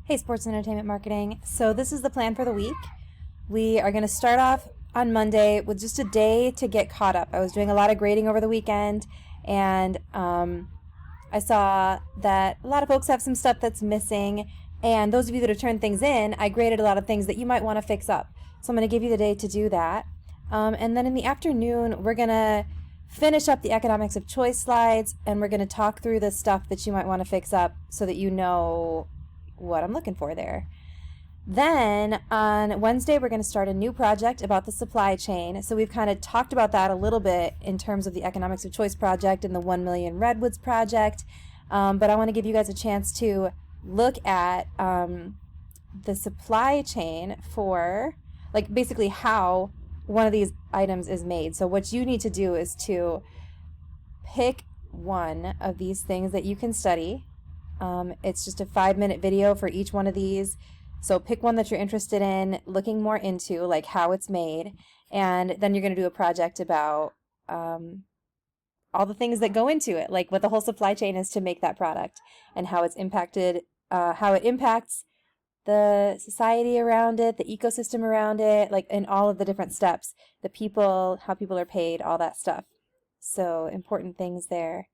Hey, sports and entertainment marketing. So this is the plan for the week. We are going to start off on Monday with just a day to get caught up. I was doing a lot of grading over the weekend, and I saw that a lot of folks have some stuff that's missing. And those of you that have turned things in, I graded a lot of things that you might want to fix up. So I'm going to give you the day to do that. And then in the afternoon, we're going to finish up the economics of choice slides, and we're going to talk through the stuff that you might want to fix up so that you know what I'm looking for there. Then on Wednesday, we're going to start a new project about the supply chain. So we've kind of talked about that a little bit in terms of the Economics of Choice project and the 1 Million Redwoods project. But I want to give you guys a chance to look at the supply chain for, like, basically how one of these items is made. So what you need to do is to pick one of these things that you can study. It's just a 5-minute video for each one of these. So pick one that you're interested in looking more into, like how it's made, and then you're going to do a project about all the things that go into it, like what the whole supply chain is to make that product and how it's impacted, how it impacts the society around it, the ecosystem around it, like in all of the different steps, the people, how people are paid, all that stuff. So important things there.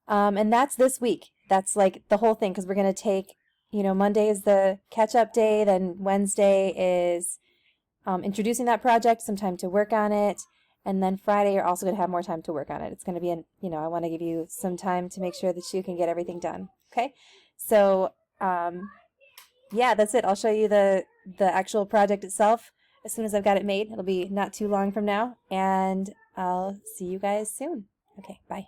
And that's this week. That's like the whole thing, because we're going to take, Monday is the catch-up day, then Wednesday is introducing that project, some time to work on it, and then Friday you're also going to have more time to work on it. It's going to be, I want to give you some time to make sure that you can get everything done. Okay? So, yeah, that's it. I'll show you the actual project itself as soon as I've got it made. It'll be not too long from now, and I'll see you guys soon. Okay, bye.